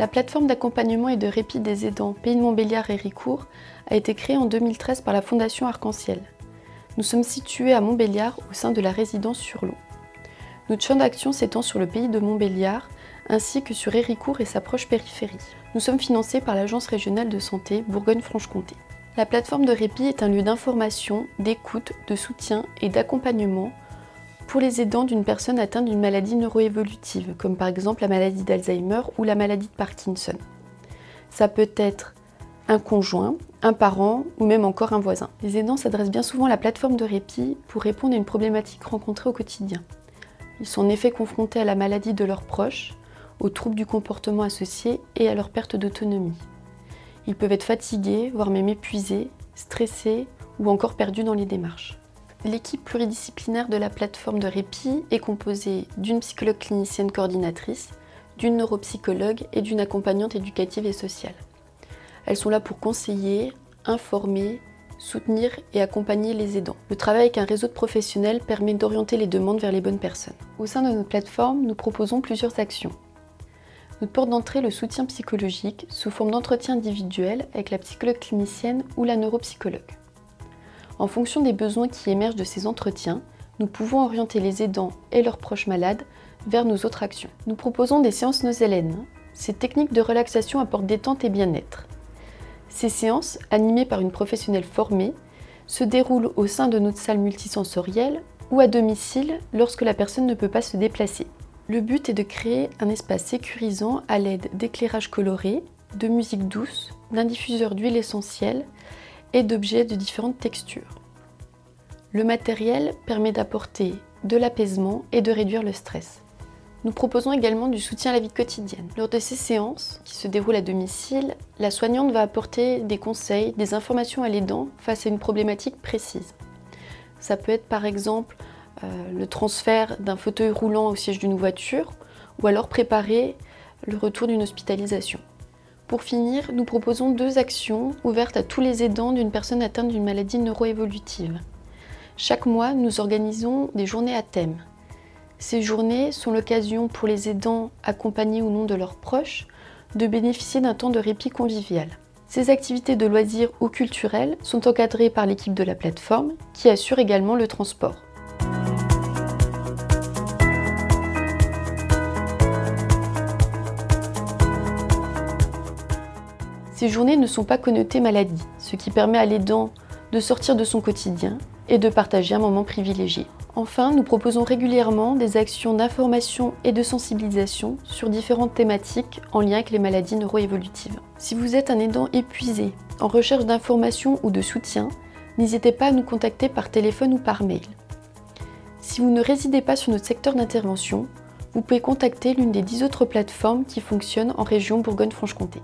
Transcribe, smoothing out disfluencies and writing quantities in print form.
La plateforme d'accompagnement et de répit des aidants Pays de Montbéliard et Héricourt a été créée en 2013 par la Fondation Arc-en-Ciel. Nous sommes situés à Montbéliard au sein de la résidence sur l'eau. Notre champ d'action s'étend sur le Pays de Montbéliard ainsi que sur Héricourt et sa proche périphérie. Nous sommes financés par l'Agence régionale de santé Bourgogne-Franche-Comté. La plateforme de répit est un lieu d'information, d'écoute, de soutien et d'accompagnement pour les aidants d'une personne atteinte d'une maladie neuroévolutive, comme par exemple la maladie d'Alzheimer ou la maladie de Parkinson. Ça peut être un conjoint, un parent ou même encore un voisin. Les aidants s'adressent bien souvent à la plateforme de répit pour répondre à une problématique rencontrée au quotidien. Ils sont en effet confrontés à la maladie de leurs proches, aux troubles du comportement associés et à leur perte d'autonomie. Ils peuvent être fatigués, voire même épuisés, stressés ou encore perdus dans les démarches. L'équipe pluridisciplinaire de la plateforme de répit est composée d'une psychologue clinicienne coordinatrice, d'une neuropsychologue et d'une accompagnante éducative et sociale. Elles sont là pour conseiller, informer, soutenir et accompagner les aidants. Le travail avec un réseau de professionnels permet d'orienter les demandes vers les bonnes personnes. Au sein de notre plateforme, nous proposons plusieurs actions. Notre porte d'entrée est le soutien psychologique sous forme d'entretien individuel avec la psychologue clinicienne ou la neuropsychologue. En fonction des besoins qui émergent de ces entretiens, nous pouvons orienter les aidants et leurs proches malades vers nos autres actions. Nous proposons des séances nosélènes. Ces techniques de relaxation apportent détente et bien-être. Ces séances, animées par une professionnelle formée, se déroulent au sein de notre salle multisensorielle ou à domicile lorsque la personne ne peut pas se déplacer. Le but est de créer un espace sécurisant à l'aide d'éclairage coloré, de musique douce, d'un diffuseur d'huile essentielle et d'objets de différentes textures. Le matériel permet d'apporter de l'apaisement et de réduire le stress. Nous proposons également du soutien à la vie quotidienne. Lors de ces séances, qui se déroulent à domicile, la soignante va apporter des conseils, des informations à l'aidant face à une problématique précise. Ça peut être par exemple le transfert d'un fauteuil roulant au siège d'une voiture ou alors préparer le retour d'une hospitalisation. Pour finir, nous proposons 2 actions ouvertes à tous les aidants d'une personne atteinte d'une maladie neuroévolutive. Chaque mois, nous organisons des journées à thème. Ces journées sont l'occasion pour les aidants, accompagnés ou non de leurs proches, de bénéficier d'un temps de répit convivial. Ces activités de loisirs ou culturelles sont encadrées par l'équipe de la plateforme qui assure également le transport. Ces journées ne sont pas connotées maladie, ce qui permet à l'aidant de sortir de son quotidien et de partager un moment privilégié. Enfin, nous proposons régulièrement des actions d'information et de sensibilisation sur différentes thématiques en lien avec les maladies neuroévolutives. Si vous êtes un aidant épuisé, en recherche d'informations ou de soutien, n'hésitez pas à nous contacter par téléphone ou par mail. Si vous ne résidez pas sur notre secteur d'intervention, vous pouvez contacter l'une des 10 autres plateformes qui fonctionnent en région Bourgogne-Franche-Comté.